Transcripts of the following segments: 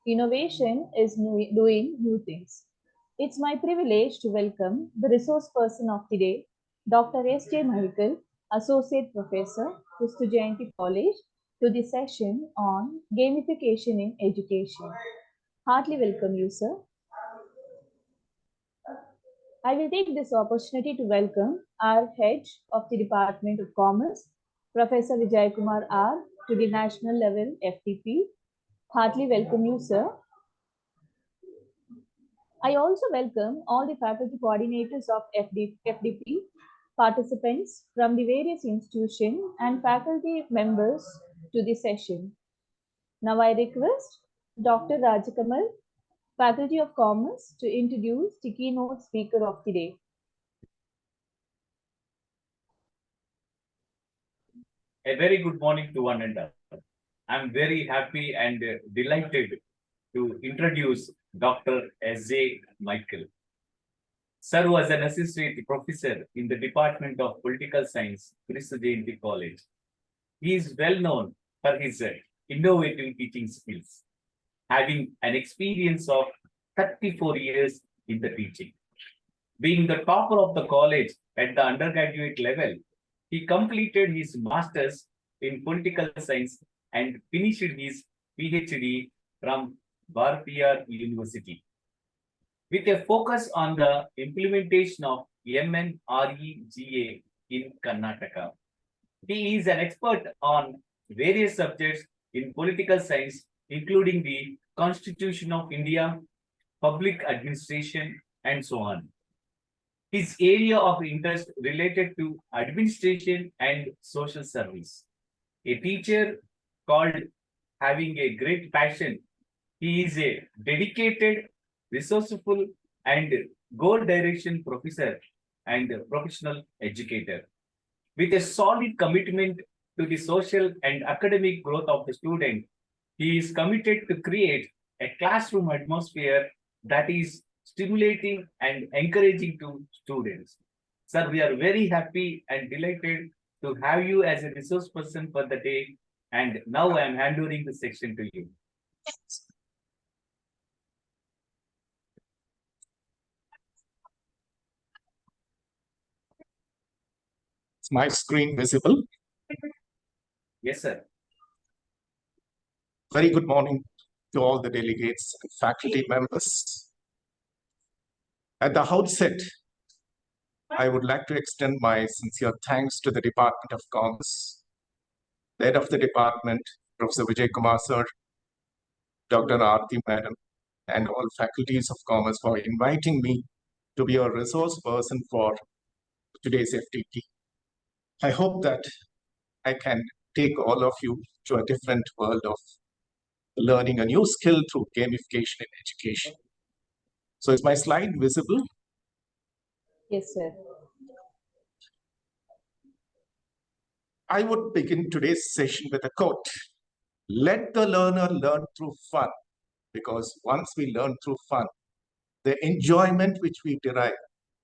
Innovation is doing new things. It's my privilege to welcome the resource person of today, Dr.SJ.Michael, Associate Professor, Kristu Jayanti College, to the session on gamification in education. Heartily welcome you, sir. I will take this opportunity to welcome our head of the Department of Commerce, Professor Vijay Kumar R, to the national level FDP. Heartily welcome you, sir. I also welcome all the faculty coordinators of FDP, participants from the various institutions and faculty members to the session. Now I request Dr. Rajakamal, Faculty of Commerce, to introduce the keynote speaker of the day. A very good morning to one and all. I'm very happy and delighted to introduce Dr. S.J. Michael. Sir was an assistant professor in the Department of Political Science, Kristu Jayanti College. He is well known for his innovative teaching skills, having an experience of 34 years in the teaching. Being the topper of the college at the undergraduate level, he completed his master's in political science and finished his PhD from Bharatiya University. With a focus on the implementation of MNREGA in Karnataka. He is an expert on various subjects in political science, including the Constitution of India, public administration, and so on. His area of interest related to administration and social service. A teacher called having a great passion. He is a dedicated, resourceful, and goal direction professor and professional educator. With a solid commitment to the social and academic growth of the student, he is committed to create a classroom atmosphere that is stimulating and encouraging to students. Sir, we are very happy and delighted to have you as a resource person for the day. And now I am handing the section to you. Is my screen visible? Yes, sir. Very good morning to all the delegates and faculty members. At the outset, I would like to extend my sincere thanks to the Department of Commerce, the head of the department, Professor Vijay Kumar sir, Dr. Aarti madam, and all faculties of commerce for inviting me to be a resource person for today's FDP. I hope that I can take all of you to a different world of learning a new skill through gamification in education. So is my slide visible? Yes, sir. I would begin today's session with a quote. Let the learner learn through fun, because once we learn through fun, the enjoyment which we derive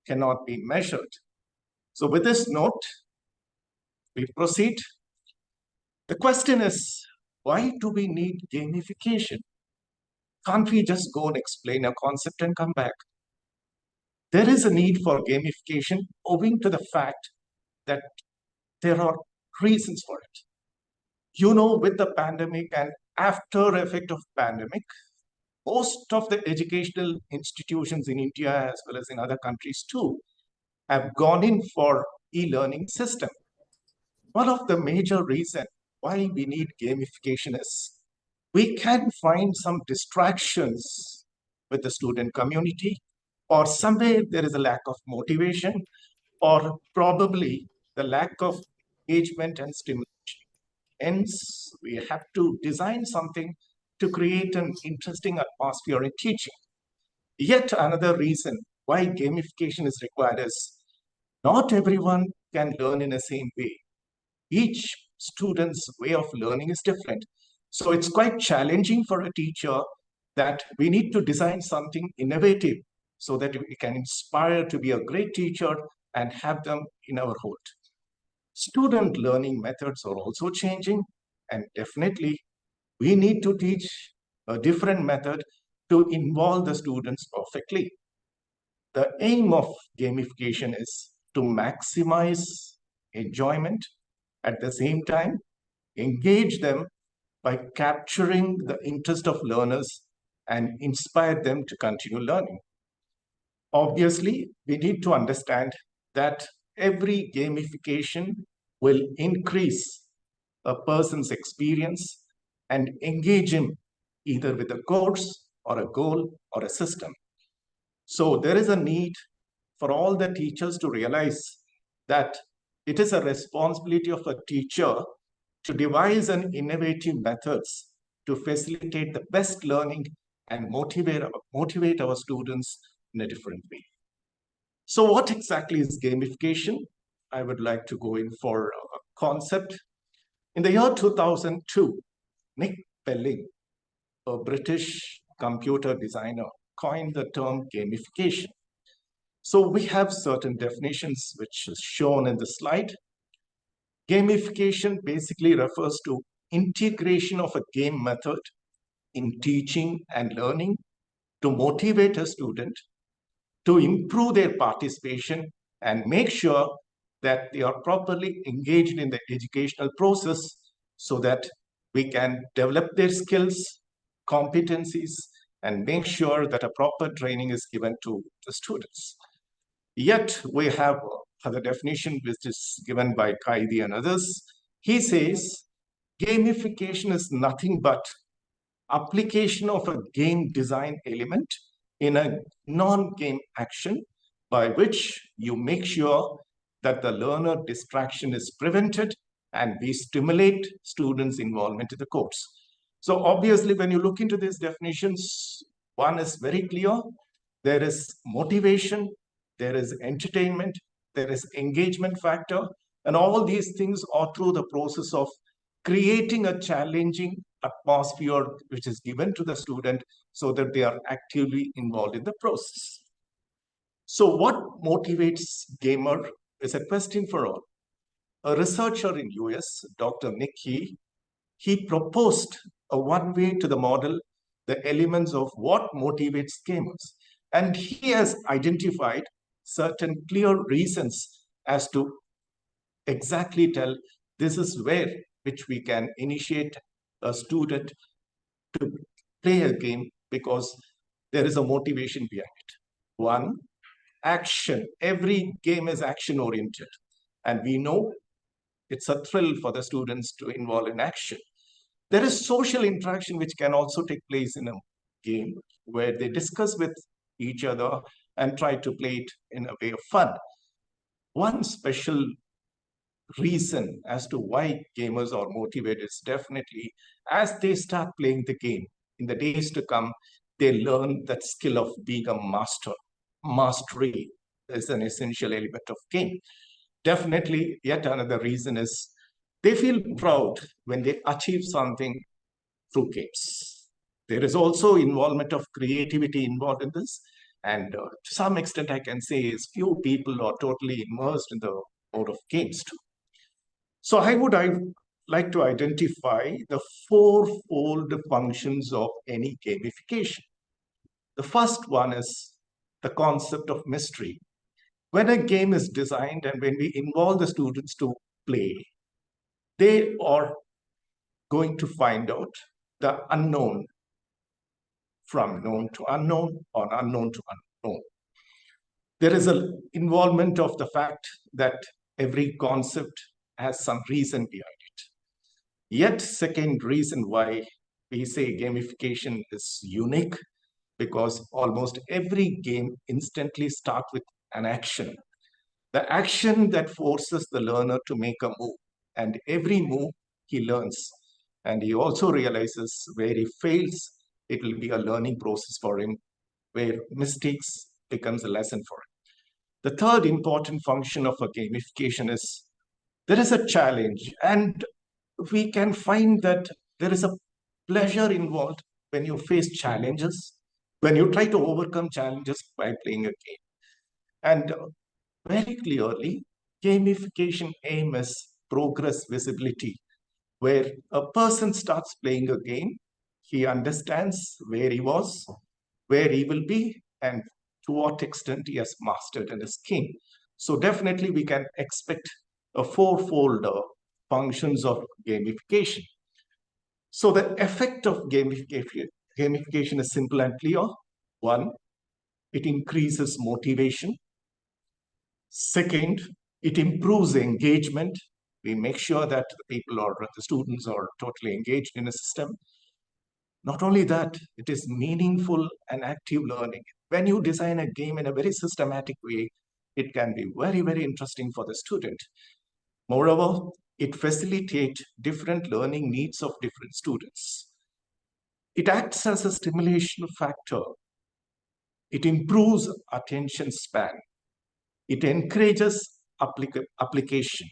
cannot be measured. So with this note, we proceed. The question is, why do we need gamification? Can't we just go and explain a concept and come back? There is a need for gamification owing to the fact that there are reasons for it. You know, with the pandemic and after effect of pandemic, most of the educational institutions in India as well as in other countries too have gone in for e-learning system. One of the major reasons why we need gamification is we can find some distractions with the student community, or somewhere there is a lack of motivation, or probably the lack of engagement and stimulation. Hence, we have to design something to create an interesting atmosphere in teaching. Yet another reason why gamification is required is not everyone can learn in the same way. Each student's way of learning is different. So it's quite challenging for a teacher that we need to design something innovative so that we can inspire to be a great teacher and have them in our hold. Student learning methods are also changing, and definitely we need to teach a different method to involve the students perfectly. The aim of gamification is to maximize enjoyment, at the same time engage them by capturing the interest of learners and inspire them to continue learning. Obviously, we need to understand that every gamification will increase a person's experience and engage him either with a course or a goal or a system. So there is a need for all the teachers to realize that it is a responsibility of a teacher to devise an innovative methods to facilitate the best learning and motivate our students in a different way. So what exactly is gamification? I would like to go in for a concept. In the year 2002, Nick Pelling, a British computer designer, coined the term gamification. So we have certain definitions which is shown in the slide. Gamification basically refers to integration of a game method in teaching and learning to motivate a student to improve their participation and make sure that they are properly engaged in the educational process so that we can develop their skills, competencies, and make sure that a proper training is given to the students. Yet we have other definition which is given by Kaidi and others. He says gamification is nothing but application of a game design element in a non-game action by which you make sure that the learner distraction is prevented and we stimulate students' involvement in the course. So obviously, when you look into these definitions, one is very clear. There is motivation, there is entertainment, there is engagement factor, and all these things are through the process of creating a challenging atmosphere which is given to the student so that they are actively involved in the process. So what motivates gamer is a question for all. A researcher in US, Dr. Nicky, he proposed a one way to the model, the elements of what motivates gamers. And he has identified certain clear reasons as to exactly tell this is where which we can initiate a student to play a game because there is a motivation behind it. One, action. Every game is action oriented. And we know it's a thrill for the students to involve in action. There is social interaction which can also take place in a game where they discuss with each other and try to play it in a way of fun. One special reason as to why gamers are motivated is definitely as they start playing the game in the days to come, they learn that skill of being a master. Mastery is an essential element of game. Definitely, yet another reason is they feel proud when they achieve something through games. There is also involvement of creativity involved in this. And to some extent, I can say is few people are totally immersed in the mode of games too. So I would like to identify the fourfold functions of any gamification. The first one is the concept of mystery. When a game is designed and when we involve the students to play, they are going to find out the unknown from known to unknown or unknown to unknown. There is an involvement of the fact that every concept has some reason behind it. Yet, second reason why we say gamification is unique, because almost every game instantly starts with an action. The action that forces the learner to make a move, and every move he learns. And he also realizes where he fails, it will be a learning process for him, where mistakes becomes a lesson for him. The third important function of a gamification is there is a challenge, and we can find that there is a pleasure involved when you face challenges, when you try to overcome challenges by playing a game. And very clearly, gamification aim is progress visibility, where a person starts playing a game, He understands where he was, where he will be, and to what extent he has mastered in his game. So definitely we can expect a fourfold functions of gamification. So the effect of gamification is simple and clear. One, it increases motivation. Second, it improves engagement. We make sure that the people or the students are totally engaged in a system. Not only that, it is meaningful and active learning. When you design a game in a very systematic way, it can be very, very interesting for the student. Moreover, it facilitates different learning needs of different students. It acts as a stimulation factor. It improves attention span. It encourages application.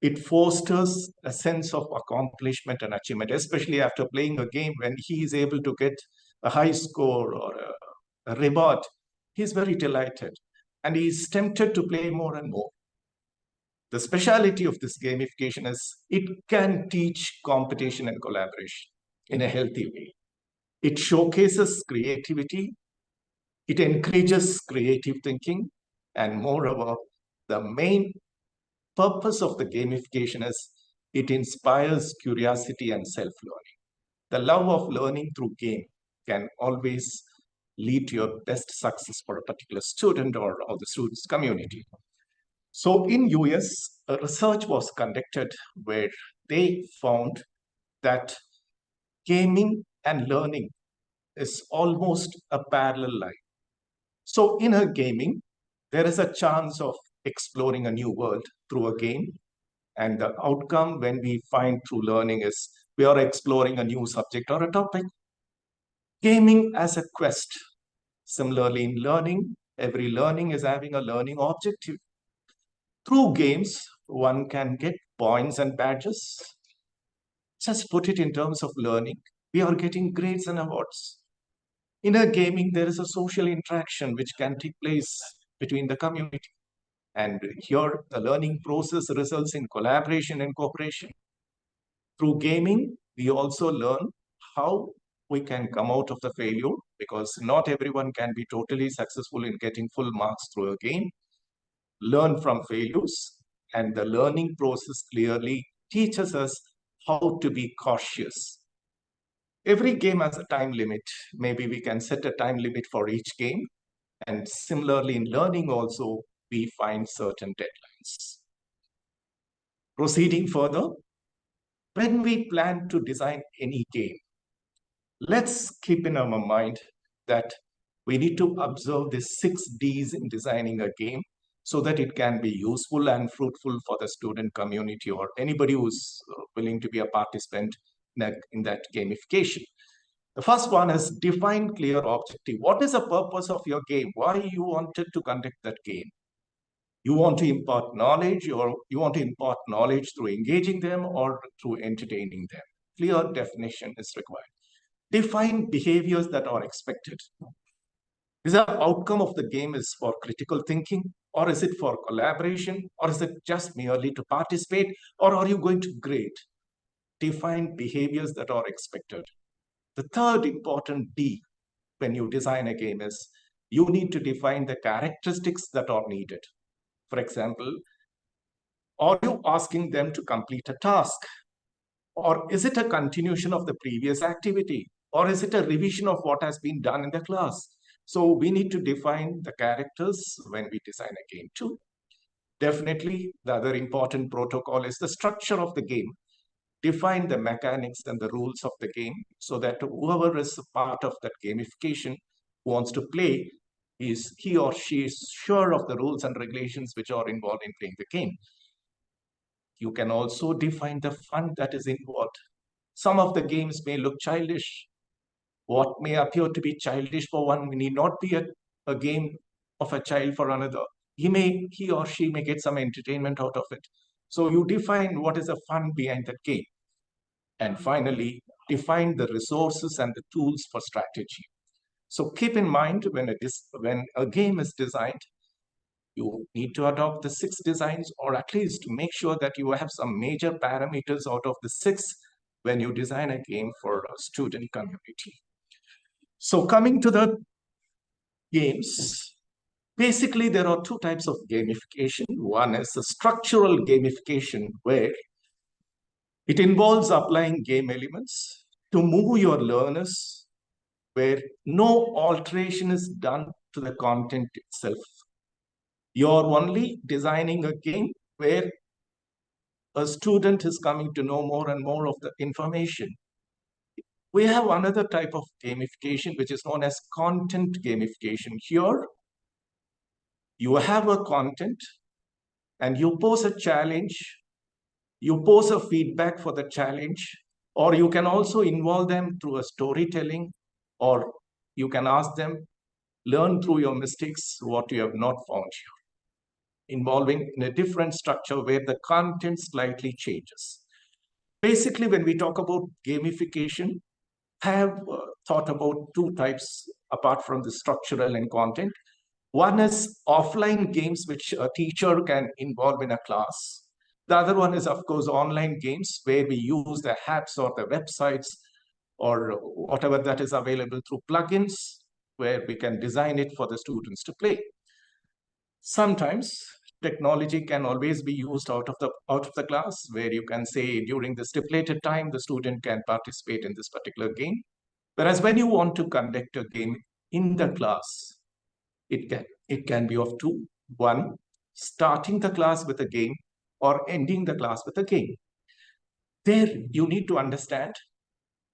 It fosters a sense of accomplishment and achievement, especially after playing a game when he is able to get a high score or a reward. He's very delighted and he's tempted to play more and more. The speciality of this gamification is it can teach competition and collaboration in a healthy way. It showcases creativity. It encourages creative thinking. And moreover, the main purpose of the gamification is it inspires curiosity and self-learning. The love of learning through game can always lead to your best success for a particular student or the students community. So in US, a research was conducted where they found that gaming and learning is almost a parallel line. So in a gaming, there is a chance of exploring a new world through a game. And the outcome when we find through learning is we are exploring a new subject or a topic. Gaming as a quest. Similarly, in learning, every learning is having a learning objective. Through games, one can get points and badges. Just put it in terms of learning. We are getting grades and awards. In a gaming, there is a social interaction which can take place between the community. And here, the learning process results in collaboration and cooperation. Through gaming, we also learn how we can come out of the failure because not everyone can be totally successful in getting full marks through a game. Learn from failures, and the learning process clearly teaches us how to be cautious. Every game has a time limit. Maybe we can set a time limit for each game. And similarly, in learning also, we find certain deadlines. Proceeding further, when we plan to design any game, let's keep in our mind that we need to observe the 6 Ds in designing a game so that it can be useful and fruitful for the student community or anybody who's willing to be a participant in that gamification. The first one is define clear objective. What is the purpose of your game? Why you wanted to conduct that game? You want to impart knowledge, or you want to impart knowledge through engaging them or through entertaining them. Clear definition is required. Define behaviors that are expected. Is the outcome of the game is for critical thinking, or is it for collaboration, or is it just merely to participate, or are you going to grade? Define behaviors that are expected. The third important D when you design a game is you need to define the characteristics that are needed. For example, are you asking them to complete a task? Or is it a continuation of the previous activity? Or is it a revision of what has been done in the class? So we need to define the characters when we design a game too. Definitely, the other important protocol is the structure of the game. Define the mechanics and the rules of the game so that whoever is a part of that gamification who wants to play he or she is sure of the rules and regulations which are involved in playing the game. You can also define the fun that is involved. Some of the games may look childish. What may appear to be childish for one need not be a game of a child for another. He or she may get some entertainment out of it. So you define what is the fun behind that game. And finally, define the resources and the tools for strategy. So keep in mind when a game is designed, you need to adopt the 6 designs or at least make sure that you have some major parameters out of the 6 when you design a game for a student community. So coming to the games, basically there are two types of gamification. One is the structural gamification, where it involves applying game elements to move your learners, where no alteration is done to the content itself. You're only designing a game where a student is coming to know more and more of the information. We have another type of gamification, which is known as content gamification. Here, you have a content and you pose a challenge, you pose a feedback for the challenge, or you can also involve them through a storytelling, or you can ask them, learn through your mistakes what you have not found here, involving in a different structure where the content slightly changes. Basically, when we talk about gamification, I have thought about two types apart from the structural and content. One is offline games, which a teacher can involve in a class. The other one is, of course, online games, where we use the apps or the websites or whatever that is available through plugins, where we can design it for the students to play. Sometimes technology can always be used out of the class, where you can say during the stipulated time, the student can participate in this particular game. Whereas when you want to conduct a game in the class, it can be of two. One, starting the class with a game, or ending the class with a game. There, you need to understand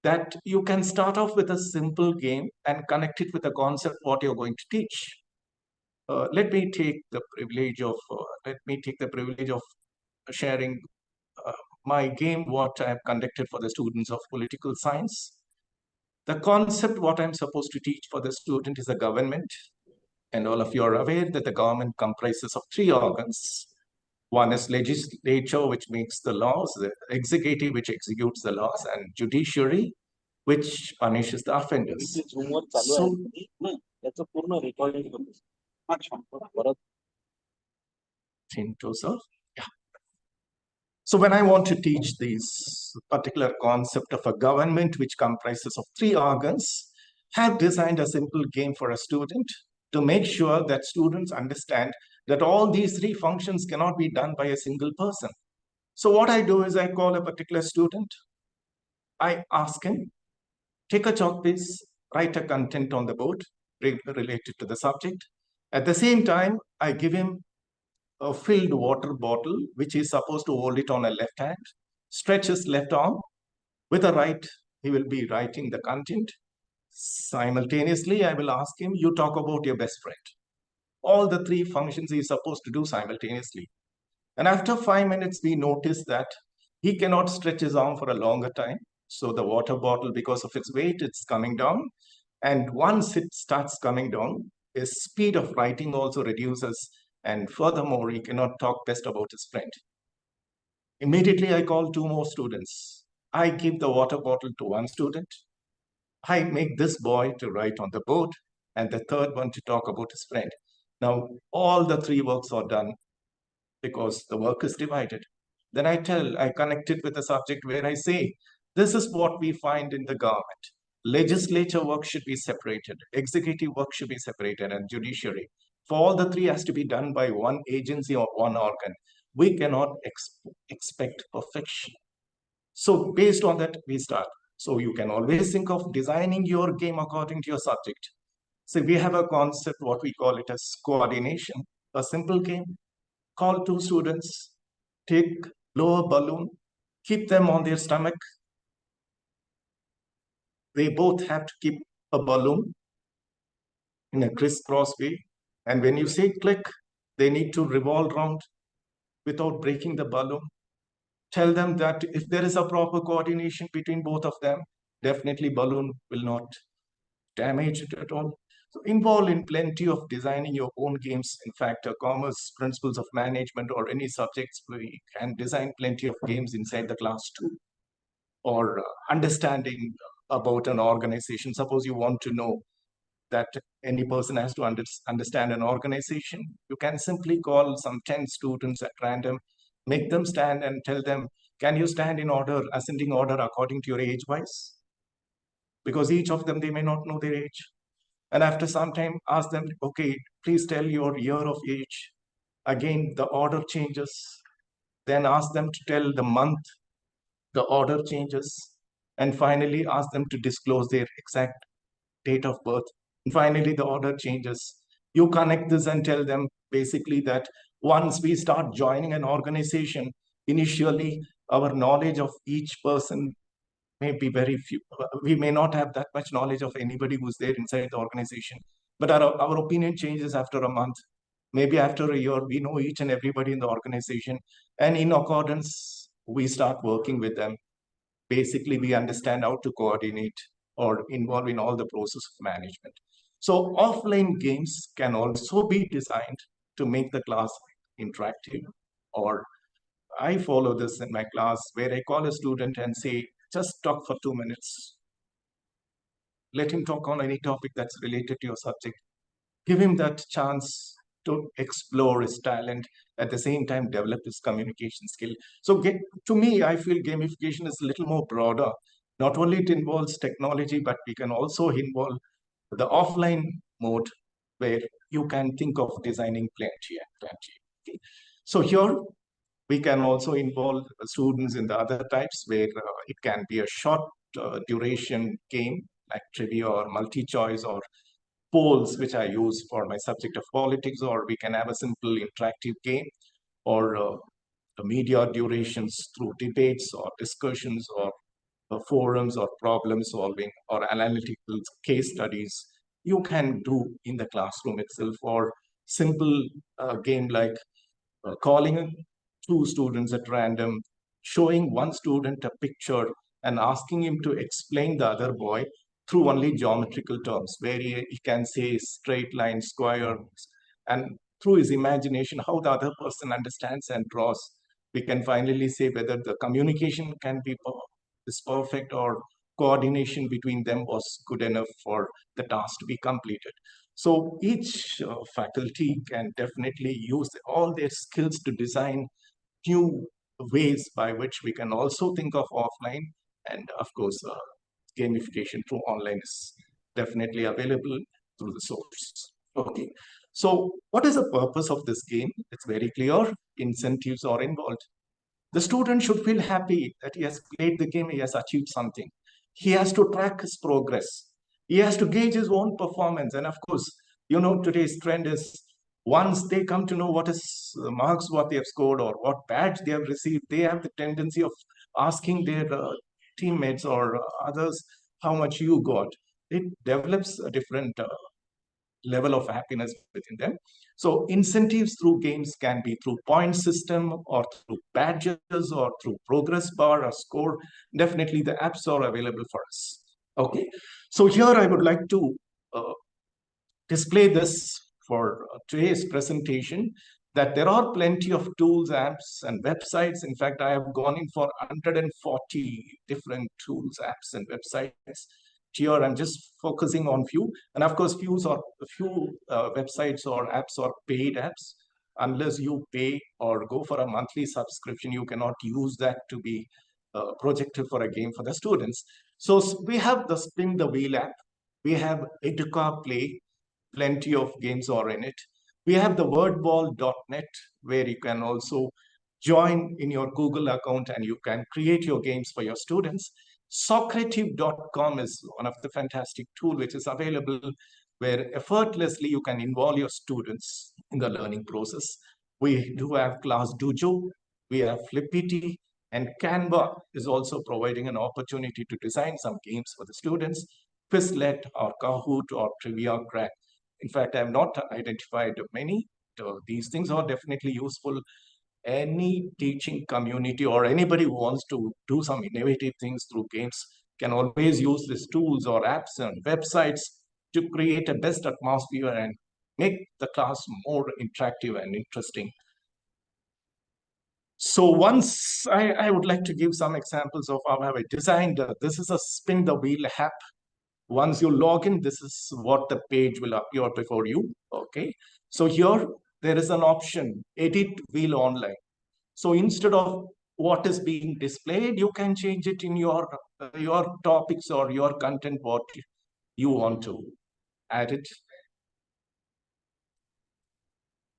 that you can start off with a simple game and connect it with the concept what you're going to teach. Let me take the privilege of sharing my game, what I have conducted for the students of political science. The concept what I'm supposed to teach for the student is a government. And all of you are aware that the government comprises of three organs. One is legislature, which makes the laws, the executive, which executes the laws, and judiciary, which punishes the offenders. So, so when I want to teach this particular concept of a government which comprises of three organs, I have designed a simple game for a student to make sure that students understand that all these three functions cannot be done by a single person. So what I do is I call a particular student, I ask him, take a chalk piece, write a content on the board related to the subject. At the same time, I give him a filled water bottle, which is supposed to hold it on a left hand, stretch his left arm. With the right, he will be writing the content. Simultaneously, I will ask him, you talk about your best friend. All the three functions he is supposed to do simultaneously. And after 5 minutes, we notice that he cannot stretch his arm for a longer time. So the water bottle, because of its weight, it's coming down. And once it starts coming down, his speed of writing also reduces. And furthermore, he cannot talk best about his friend. Immediately, I call two more students. I give the water bottle to one student. I make this boy to write on the board, and the third one to talk about his friend. Now, all the three works are done because the work is divided. Then I connect it with a subject where I say, this is what we find in the government. Legislature work should be separated, executive work should be separated, and judiciary. For all the three has to be done by one agency or one organ. We cannot expect perfection. So based on that, we start. So you can always think of designing your game according to your subject. So we have a concept, what we call it as coordination, a simple game. Call two students, take blow a balloon, keep them on their stomach. They both have to keep a balloon in a crisscross way. And when you say click, they need to revolve around without breaking the balloon. Tell them that if there is a proper coordination between both of them, definitely balloon will not damage it at all. So involved in plenty of designing your own games. In fact, commerce, principles of management, or any subjects, we can design plenty of games inside the class too. Or understanding about an organization. Suppose you want to know that any person has to understand an organization. You can simply call some 10 students at random, make them stand and tell them, Can you stand in order, ascending order according to your age-wise? Because each of them, they may not know their age. And after some time, ask them, okay, please tell your year of age. Again, the order changes. Then ask them to tell the month, the order changes. And finally, ask them to disclose their exact date of birth. And finally, the order changes. You connect this and tell them basically that once we start joining an organization, initially our knowledge of each person may be very few. We may not have that much knowledge of anybody who's there inside the organization, but our opinion changes after a month. Maybe after a year, we know each and everybody in the organization. And in accordance, we start working with them. Basically, we understand how to coordinate or involve in all the process of management. So offline games can also be designed to make the class interactive. Or I follow this in my class where I call a student and say, just talk for 2 minutes. Let him talk on any topic that's related to your subject. Give him that chance to explore his talent, at the same time develop his communication skill. So to me, I feel gamification is a little more broader. Not only it involves technology, but we can also involve the offline mode where you can think of designing plenty and plenty. Okay. So here we can also involve students in the other types where it can be a short duration game like trivia or multi-choice or polls, which I use for my subject of politics, or we can have a simple interactive game, or the media durations through debates or discussions or forums or problem solving or analytical case studies you can do in the classroom itself, or simple game like calling two students at random, showing one student a picture and asking him to explain the other boy through only geometrical terms, where he can say straight line, square, and through his imagination, how the other person understands and draws. We can finally say whether the communication can be is perfect or coordination between them was good enough for the task to be completed. So each faculty can definitely use all their skills to design new ways by which we can also think of offline. And of course, gamification through online is definitely available through the source. Okay. So what is the purpose of this game? It's very clear. Incentives are involved. The student should feel happy that he has played the game, he has achieved something. He has to track his progress. He has to gauge his own performance. And of course, today's trend is once they come to know what is marks, what they have scored, or what badge they have received, they have the tendency of asking their teammates or others how much you got. It develops a different level of happiness within them. So incentives through games can be through point system or through badges or through progress bar or score. Definitely the apps are available for us. Okay. So here I would like to display this for today's presentation, that there are plenty of tools, apps, and websites. In fact, I have gone in for 140 different tools, apps, and websites. Here, I'm just focusing on few. And of course, few websites or apps are paid apps. Unless you pay or go for a monthly subscription, you cannot use that to be projected for a game for the students. So we have the Spin the Wheel app. We have Educa Play. Plenty of games are in it. We have the wordball.net, where you can also join in your Google account and you can create your games for your students. Socrative.com is one of the fantastic tool which is available, where effortlessly you can involve your students in the learning process. We do have Class Dojo, we have Flippity, and Canva is also providing an opportunity to design some games for the students. Quizlet or Kahoot or Trivia Crack. In fact, I have not identified many. These things are definitely useful. Any teaching community or anybody who wants to do some innovative things through games can always use these tools or apps and websites to create a best atmosphere and make the class more interactive and interesting. So once I would like to give some examples of how I designed. This is a Spin the Wheel app. Once you log in, this is what the page will appear before you. Okay. So here there is an option, edit wheel online. So instead of what is being displayed, you can change it in your topics or your content, what you want to add it.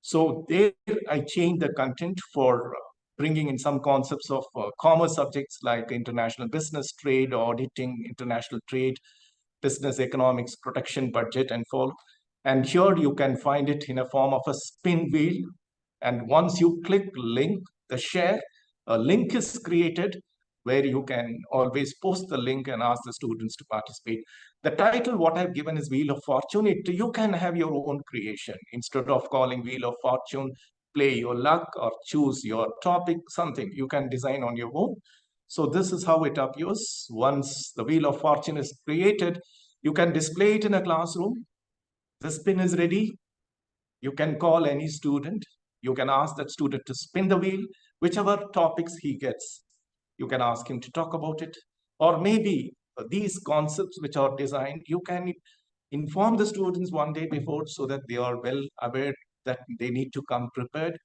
So there I changed the content for bringing in some concepts of commerce subjects like international business, trade, auditing, international trade, business economics, production budget, and all. And here you can find it in a form of a spin wheel. And once you click link, the share, a link is created where you can always post the link and ask the students to participate. The title, what I've given is Wheel of Fortune. You can have your own creation. Instead of calling Wheel of Fortune, play your luck or choose your topic, something you can design on your own. So this is how it appears. Once the Wheel of Fortune is created, you can display it in a classroom. The spin is ready. You can call any student. You can ask that student to spin the wheel, whichever topics he gets. You can ask him to talk about it. Or maybe these concepts which are designed, you can inform the students one day before so that they are well aware that they need to come prepared.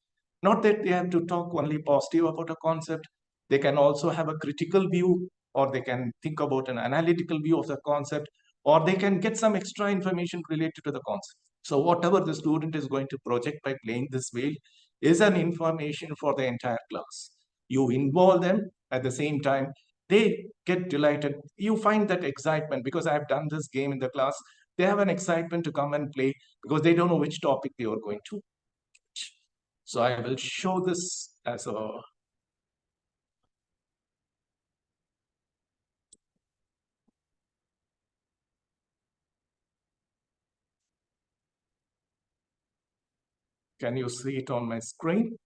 Not that they have to talk only positive about a concept. They can also have a critical view, or they can think about an analytical view of the concept, or they can get some extra information related to the concept. So whatever the student is going to project by playing this wheel is an information for the entire class. You involve them at the same time. They get delighted. You find that excitement because I've done this game in the class. They have an excitement to come and play because they don't know which topic they are going to teach. So I will show this as a can you see it on my screen?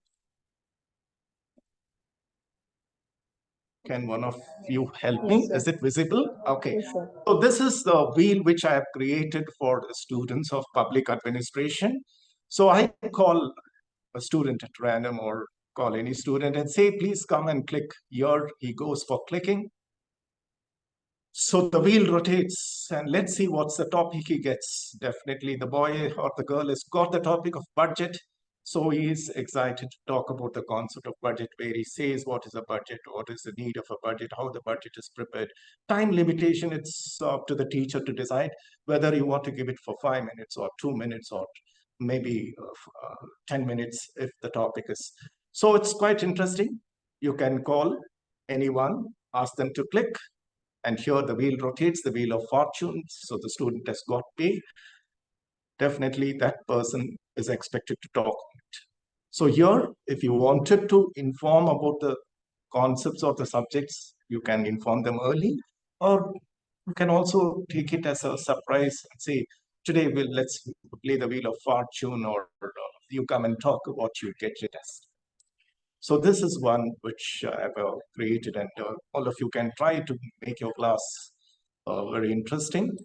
Can one of you help me? Is it visible? Okay. Yes, sir. So this is the wheel which I have created for the students of public administration. So I call a student at random or call any student and say, please come and click. Here he goes for clicking. So the wheel rotates and let's see what's the topic he gets. Definitely the boy or the girl has got the topic of budget. So he is excited to talk about the concept of budget, where he says what is a budget, what is the need of a budget, how the budget is prepared. Time limitation, it's up to the teacher to decide whether you want to give it for 5 minutes or 2 minutes or maybe 10 minutes if the topic is. So it's quite interesting. You can call anyone, ask them to click, and here the wheel rotates, the wheel of fortune. So the student has got paid. Definitely that person is expected to talk on it. So here, if you wanted to inform about the concepts or the subjects, you can inform them early, or you can also take it as a surprise and say, today let's play the wheel of fortune, or you come and talk about you get it as. So this is one which I've created, and all of you can try to make your class very interesting.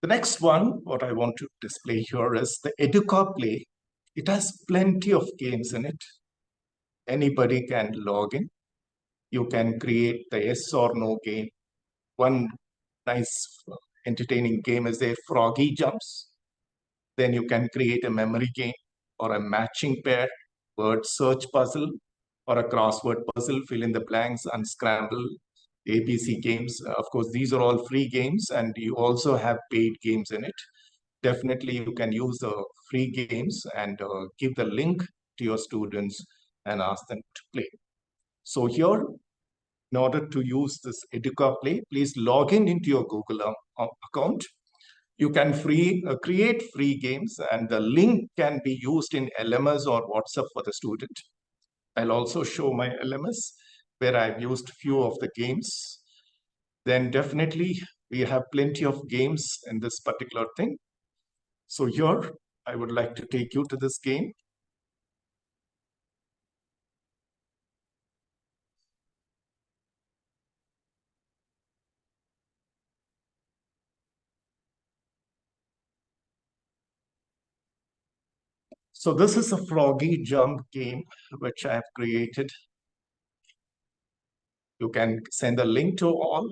The next one, what I want to display here is the Educa Play. It has plenty of games in it. Anybody can log in. You can create the yes or no game. One nice entertaining game is a Froggy Jumps. Then you can create a memory game or a matching pair, word search puzzle, or a crossword puzzle, fill in the blanks, unscramble, ABC games. Of course, these are all free games, and you also have paid games in it. Definitely, you can use the free games and give the link to your students and ask them to play. So here, in order to use this Educa Play, please log in into your Google account. You can create free games, and the link can be used in LMS or WhatsApp for the student. I'll also show my LMS where I've used few of the games. Then definitely we have plenty of games in this particular thing. So here I would like to take you to this game. So this is a froggy jump game which I have created. You can send a link to all.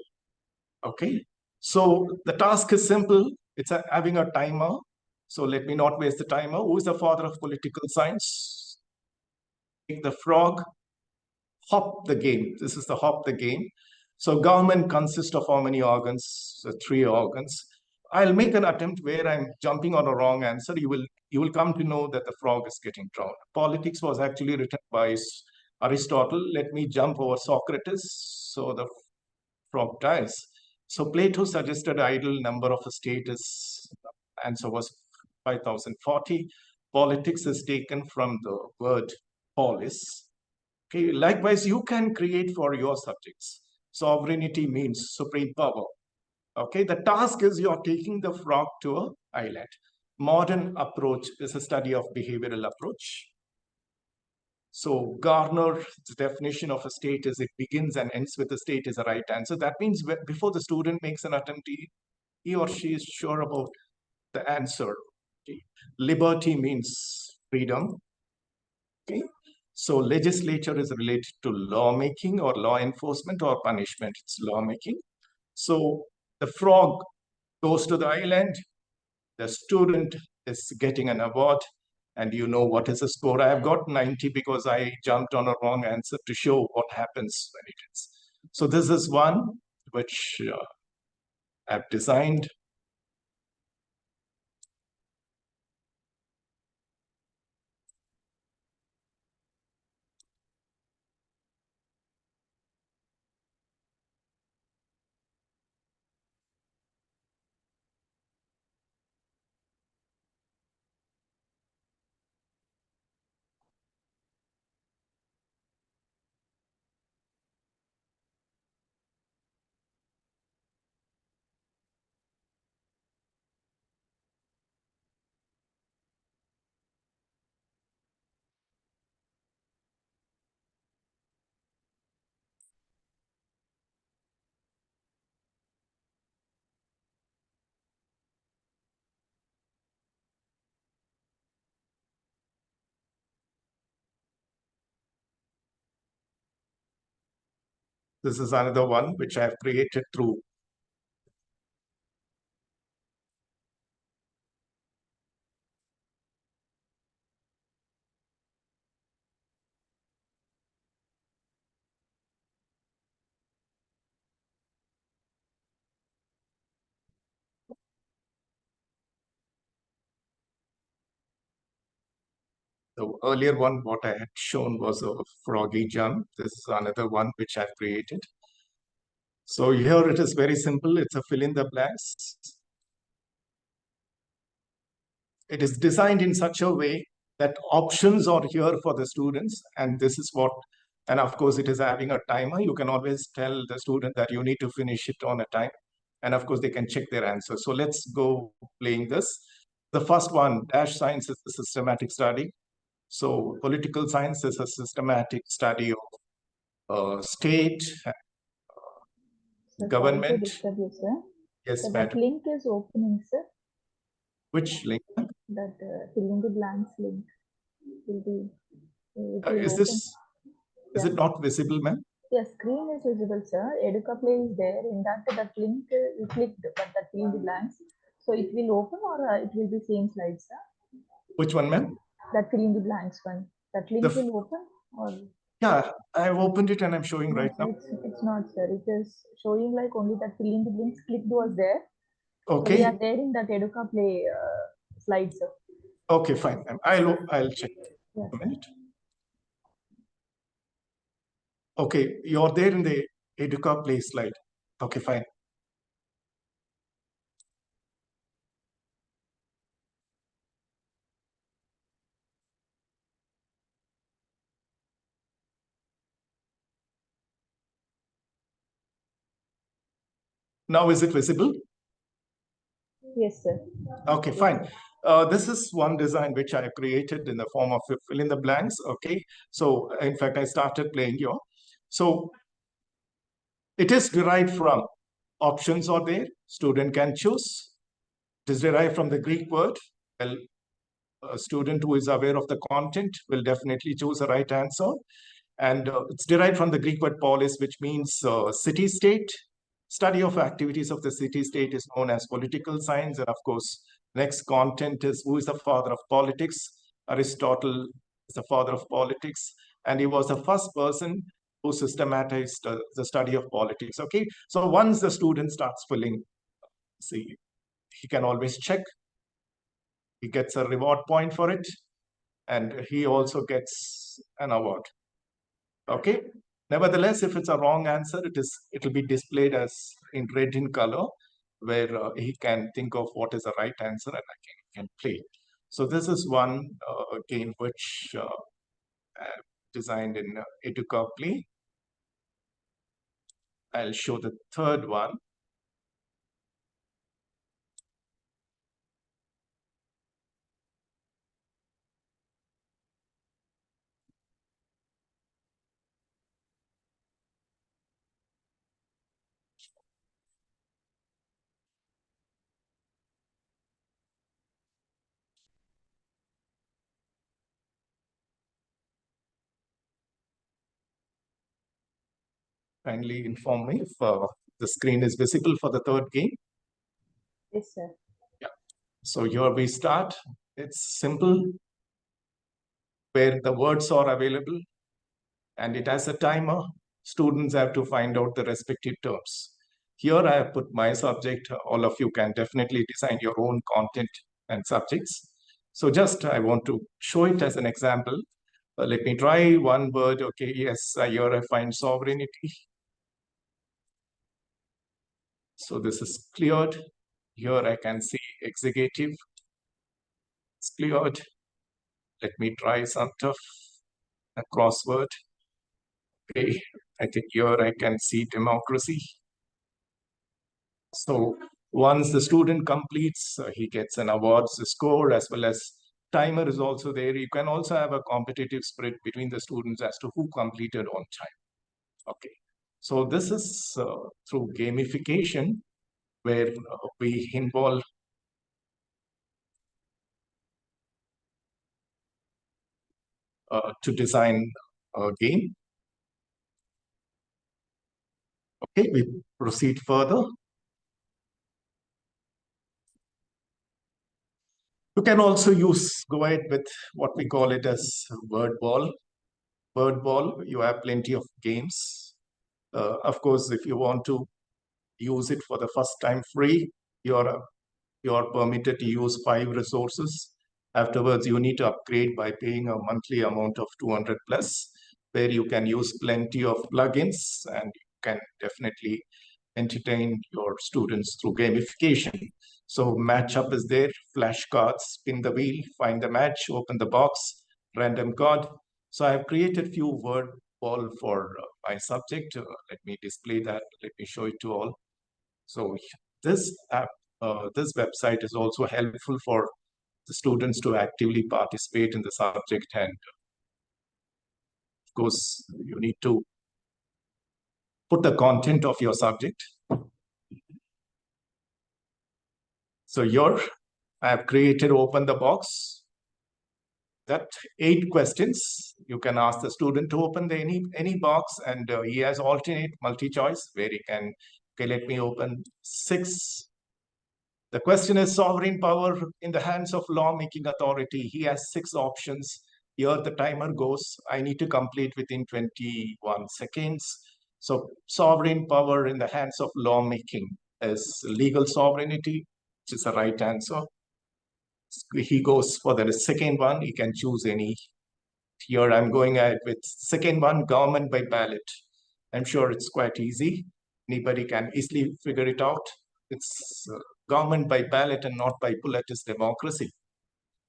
Okay. So the task is simple. It's having a timer. So let me not waste the timer. Who is the father of political science? Take the frog. Hop the game. This is the hop the game. So government consists of how many organs? So 3 organs. I'll make an attempt where I'm jumping on a wrong answer. You will come to know that the frog is getting drowned. Politics was actually written by Aristotle. Let me jump over Socrates. So the frog dies. So Plato suggested ideal number of a state is, answer was 5040. Politics is taken from the word polis. Okay, likewise, you can create for your subjects. Sovereignty means supreme power. Okay, the task is you're taking the frog to an island. Modern approach is a study of behavioral approach. So Garner's definition of a state is it begins and ends with the state is the right answer. That means before the student makes an attempt, he or she is sure about the answer. Okay. Liberty means freedom. Okay. So legislature is related to lawmaking or law enforcement or punishment. It's lawmaking. So the frog goes to the island. The student is getting an award. And you know what is the score? I have got 90 because I jumped on a wrong answer to show what happens when it is. So this is one which I've designed. This is another one which I've created through. The earlier one, what I had shown was a froggy jump. This is another one which I've created. So here it is very simple. It's a fill in the blanks. It is designed in such a way that options are here for the students. And this is what, and of course it is having a timer. You can always tell the student that you need to finish it on a time. And of course they can check their answer. So let's go playing this. The first one, dash science is the systematic study. So political science is a systematic study of state, Sir, government. sorry to disturb you, sir. Yes, So madam. that link is opening, sir. Which link? That fill in the blanks link will be. Is open. this? Is it not visible, ma'am? Yes, screen is visible, sir. Educaplay is there. In that link you clicked, but that fill in the blanks. So it will open or it will be same slide, sir. Which one, ma'am? That fill in the blanks one. That link will open or? Yeah, I've opened it and I'm showing right now. It's not, sir. It is showing like only that fill in the blanks clicked was there. Okay. So we are there in that Educaplay slide, sir. Okay, fine. I'll check. Yes. A minute. Okay, you're there in the Educaplay slide. Okay, fine. Now is it visible? Yes, sir. Okay, fine. This is one design which I created in the form of fill in the blanks. Okay, so in fact, I started playing here. So it is derived from options are there. Student can choose. It is derived from the Greek word. Well, a student who is aware of the content will definitely choose the right answer. And it's derived from the Greek word polis, which means city-state. Study of activities of the city-state is known as political science. And of course, next content is who is the father of politics? Aristotle is the father of politics. And he was the first person who systematized the study of politics. Okay, so once the student starts filling, see, he can always check. He gets a reward point for it, and he also gets an award. Okay. Nevertheless, if it's a wrong answer, it'll be displayed as in red in color, where he can think of what is the right answer and I can play. So this is one game which designed in Educa Play. I'll show the third one. Kindly inform me if the screen is visible for the third game. Yes, sir. Yeah. So here we start. It's simple, where the words are available, and it has a timer. Students have to find out the respective terms. Here I have put my subject. All of you can definitely design your own content and subjects. So just I want to show it as an example. Let me try one word. Okay, yes, here I find sovereignty. So this is cleared. Here I can see executive. It's cleared. Let me try some tough a crossword. Okay, I think here I can see democracy. So once the student completes, he gets an awards score, as well as timer is also there. You can also have a competitive spirit between the students as to who completed on time. Okay, so this is through gamification, where we involve to design a game. Okay, we proceed further. You can also go ahead with what we call it as word ball. Word ball, you have plenty of games. Of course, if you want to use it for the first time free, you're permitted to use 5 resources. Afterwards, you need to upgrade by paying a monthly amount of 200 plus, where you can use plenty of plugins and you can definitely entertain your students through gamification. So matchup is there, flashcards, spin the wheel, find the match, open the box, random card. So I have created few word ball for my subject. Let me display that. Let me show it to all. So this app, this website is also helpful for the students to actively participate in the subject. And of course, you need to put the content of your subject. So here I have created open the box. That 8 questions. You can ask the student to open any box, and he has alternate multi-choice where he can, okay, let me open 6. The question is sovereign power in the hands of lawmaking authority. He has 6 options. Here the timer goes. I need to complete within 21 seconds. So sovereign power in the hands of lawmaking is legal sovereignty, which is the right answer. He goes for the second one. He can choose any. Here I'm going ahead with second one, government by ballot. I'm sure it's quite easy. Anybody can easily figure it out. It's government by ballot and not by bullet is democracy.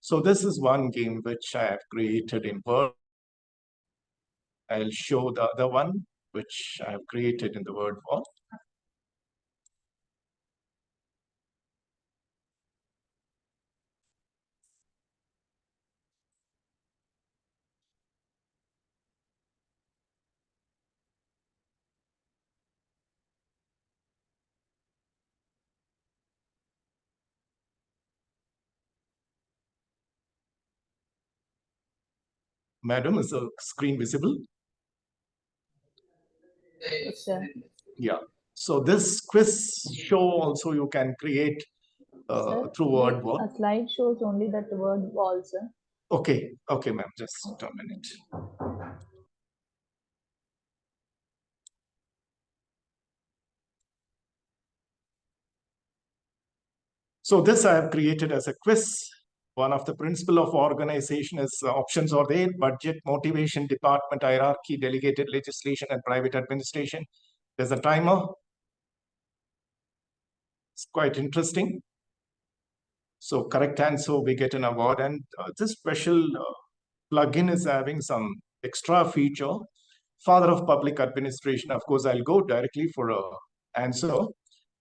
So this is one game which I have created in Word. I'll show the other one, which I have created in the Word wall. Madam, is the screen visible? Yes, sir. Yeah. So this quiz show also you can create Sir, through word wall. a slide shows only that word wall, sir. Okay, okay, ma'am, just a minute. So this I have created as a quiz. One of the principle of organization is options are there: budget, motivation, department, hierarchy, delegated legislation, and private administration. There's a timer. It's quite interesting. So correct answer, we get an award. And this special plugin is having some extra feature. Father of public administration, of course, I'll go directly for a answer.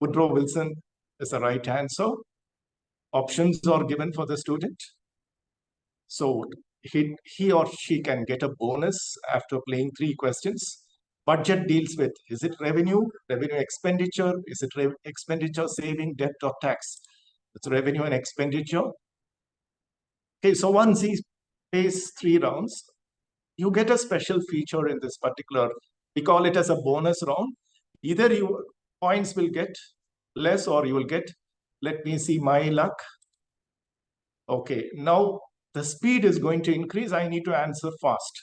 Woodrow Wilson is the right answer. Options are given for the student. So he or she can get a bonus after playing 3 questions. Budget deals with, is it revenue expenditure, is it expenditure, saving, debt, or tax? It's revenue and expenditure. Okay, so once he pays 3 rounds, you get a special feature in this particular, we call it as a bonus round. Either you points will get less or you will get, let me see my luck. Okay, now the speed is going to increase. I need to answer fast.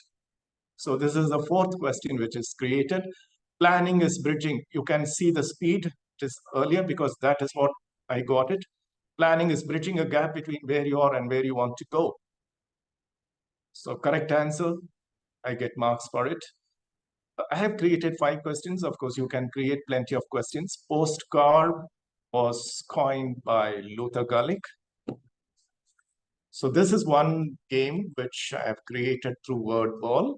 So this is the 4th question which is created. Planning is bridging. You can see the speed it is earlier because that is what I got it. Planning is bridging a gap between where you are and where you want to go. So correct answer, I get marks for it. I have created 5 questions. Of course, you can create plenty of questions. Postcard was coined by Luther Gulick. So this is one game which I have created through WordBall.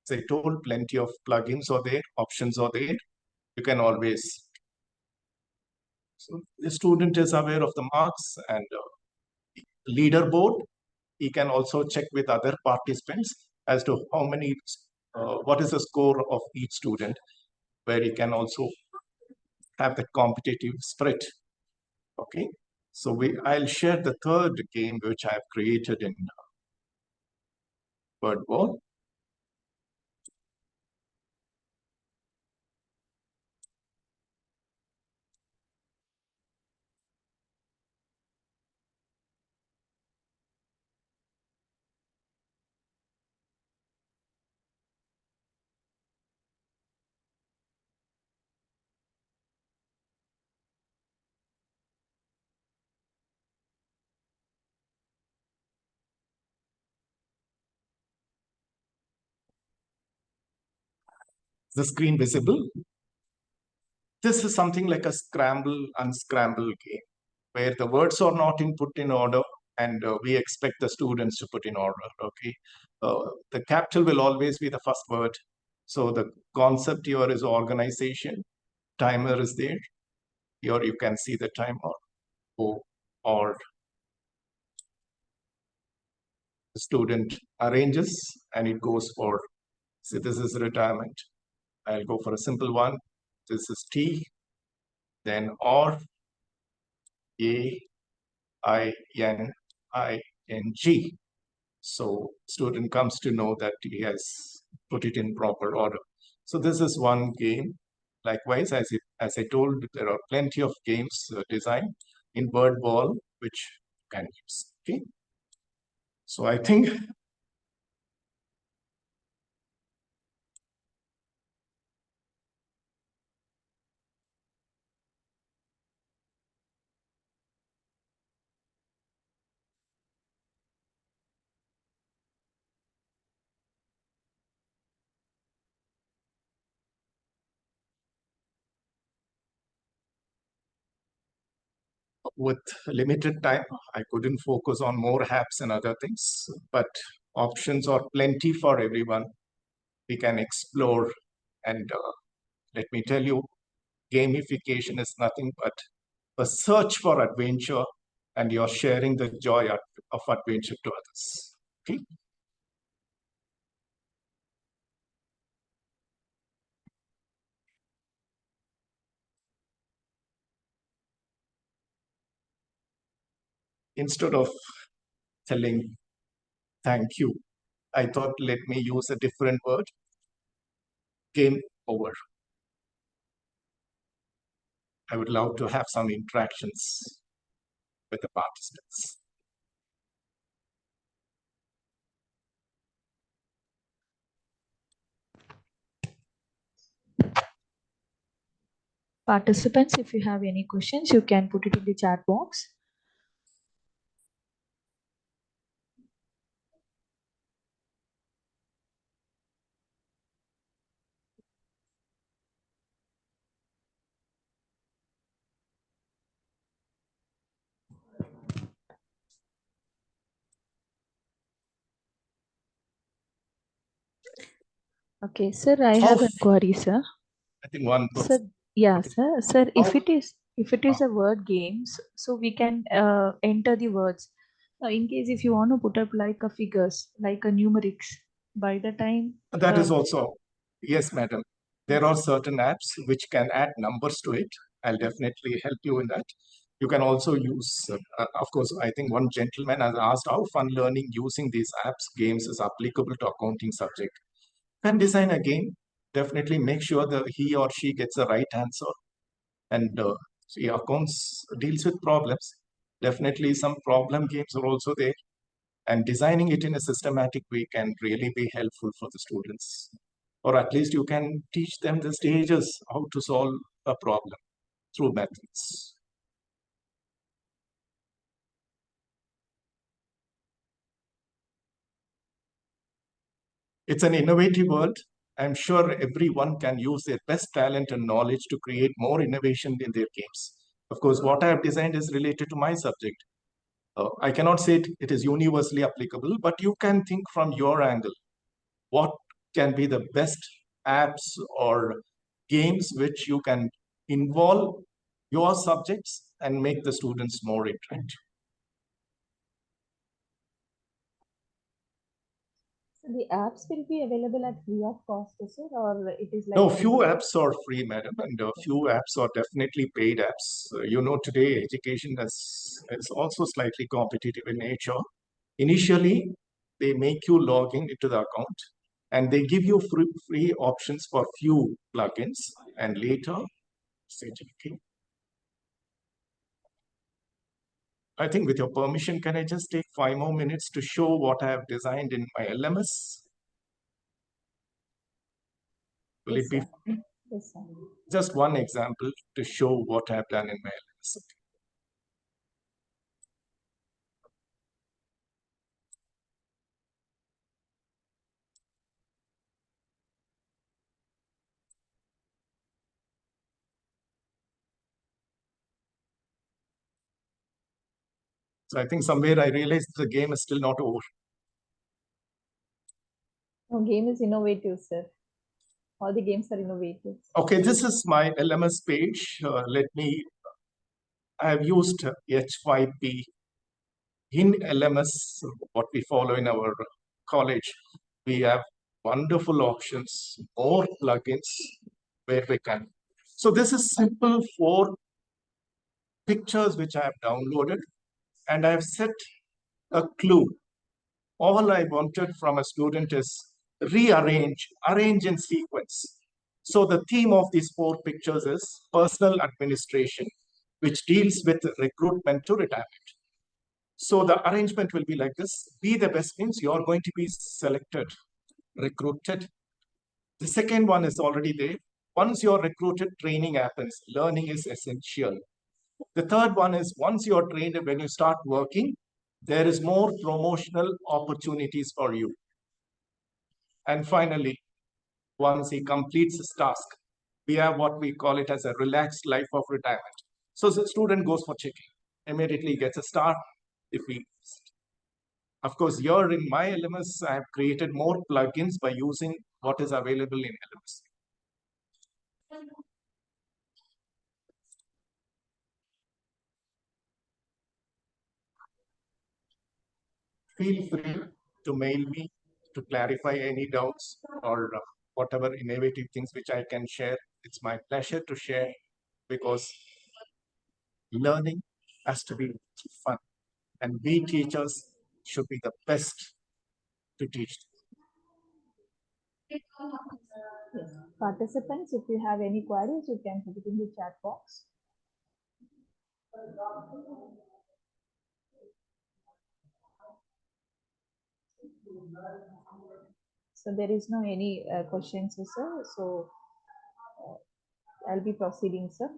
As I told, plenty of plugins are there, options are there. You can always. So the student is aware of the marks and leaderboard. He can also check with other participants as to how many, what is the score of each student, where he can also have the competitive spirit. Okay, so I'll share the 3rd game which I have created in WordBall. The screen visible? This is something like a scramble, unscramble game, where the words are not put in order, and we expect the students to put in order, okay? The capital will always be the first word. So the concept here is organization. Timer is there. Here you can see the timer. Or the student arranges, and it goes for, see, this is retirement. I'll go for a simple one. This is T, then or, A, I, N, I, N, G. So student comes to know that he has put it in proper order. So this is one game. Likewise, as I told, there are plenty of games designed in bird ball, which you can use. Okay. So I think with limited time, I couldn't focus on more apps and other things, but options are plenty for everyone. We can explore, and let me tell you, gamification is nothing but a search for adventure, and you're sharing the joy of adventure to others. Okay. Instead of telling thank you, I thought, let me use a different word. Game over. I would love to have some interactions with the participants. Participants, if you have any questions, you can put it in the chat box. Okay, sir, I have a query, sir. I think one person. Sir, yeah, Okay. sir. Sir, if it is Ah. a word games, so we can enter the words. In case if you want to put up like a figures, like a numerics, by the time That is also, yes, madam. There are certain apps which can add numbers to it. I'll definitely help you in that. You can also use, of course, I think one gentleman has asked how fun learning using these apps, games is applicable to accounting subject. Can design a game, definitely make sure that he or she gets the right answer. And see, accounts deals with problems. Definitely some problem games are also there. And designing it in a systematic way can really be helpful for the students. Or at least you can teach them the stages how to solve a problem through methods. It's an innovative world. I'm sure everyone can use their best talent and knowledge to create more innovation in their games. Of course, what I have designed is related to my subject. I cannot say it is universally applicable, but you can think from your angle. What can be the best apps or games which you can involve your subjects and make the students more interactive? the apps will be available at free of cost, sir, or it is like No, few apps are free, madam, and a few apps are definitely paid apps. You know, today education is also slightly competitive in nature. Initially, they make you log in into the account and they give you free options for few plugins, and later, I think with your permission, can I just take 5 more minutes to show what I have designed in my LMS? Will it be fine? Yes, sir. Just one example to show what I have done in my LMS. So I think somewhere I realized the game is still not over. No, game is innovative, sir. All the games are innovative. Okay, this is my LMS page. I have used H5P in LMS, what we follow in our college. We have wonderful options, more plugins where we can. So this is simple 4 pictures which I have downloaded, and I have set a clue. All I wanted from a student is arrange in sequence. So the theme of these 4 pictures is personal administration, which deals with recruitment to retirement. So the arrangement will be like this. Be the best means you're going to be selected, recruited. The second one is already there. Once you're recruited, training happens. Learning is essential. The third one is once you're trained, when you start working, there is more promotional opportunities for you. And finally, once he completes his task, we have what we call it as a relaxed life of retirement. So the student goes for checking, immediately gets a star if he. Of course, here in my LMS, I have created more plugins by using what is available in LMS. Feel free to mail me to clarify any doubts or whatever innovative things which I can share. It's my pleasure to share because learning has to be fun, and we teachers should be the best to teach. Yes. Participants, if you have any queries, you can put it in the chat box. So there is no any questions, sir. So I'll be proceeding, sir.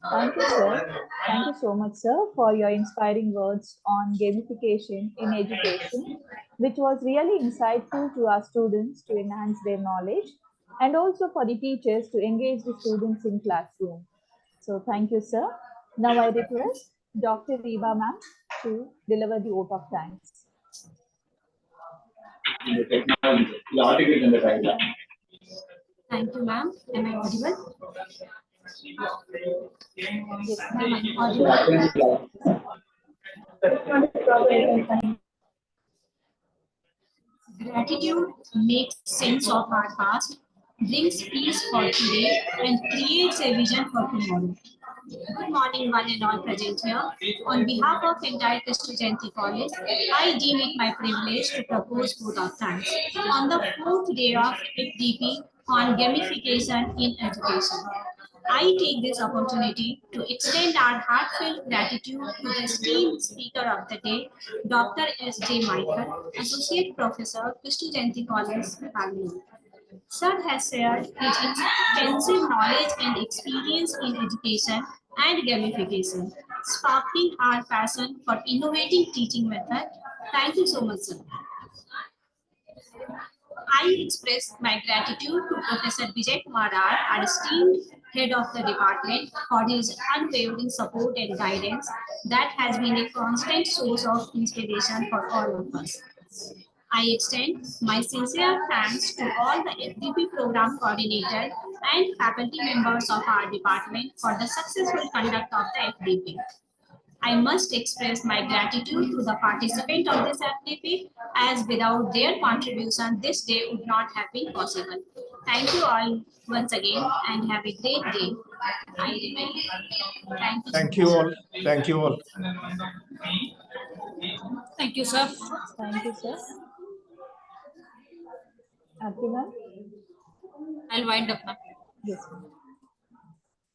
Thank you, sir. Thank you so much, sir, for your inspiring words on gamification in education, which was really insightful to our students to enhance their knowledge and also for the teachers to engage the students in classroom. So thank you, sir. Now I request Dr. Reba ma'am to deliver the vote of thanks. Thank you, ma'am. Am I audible? Yes, Ma'am, I'm audible. Gratitude makes sense of our past, brings peace for today, and creates a vision for tomorrow. Good morning, one and all present here. On behalf of entire Kristu Jayanti College, I deem it my privilege to propose vote of thanks on the fourth day of FDP on gamification in education. I take this opportunity to extend our heartfelt gratitude to the esteemed speaker of the day, Dr.SJ.Michael, Associate Professor, Kristu Jayanti College, Bangalore. Sir has shared his extensive knowledge and experience in education and gamification, sparking our passion for innovative teaching method. Thank you so much, sir. I express my gratitude to Professor Vijay Kumar, our esteemed head of the department, for his unwavering support and guidance that has been a constant source of inspiration for all of us. I extend my sincere thanks to all the FDP program coordinator and faculty members of our department for the successful conduct of the FDP. I must express my gratitude to the participant of this FDP, as without their contribution, this day would not have been possible. Thank you all once again and have a great day. I remain. Thank you. Thank you all. Thank you all. Thank you, sir. Thank you, sir. Aarti ma'am? I'll wind up now. Yes, ma'am.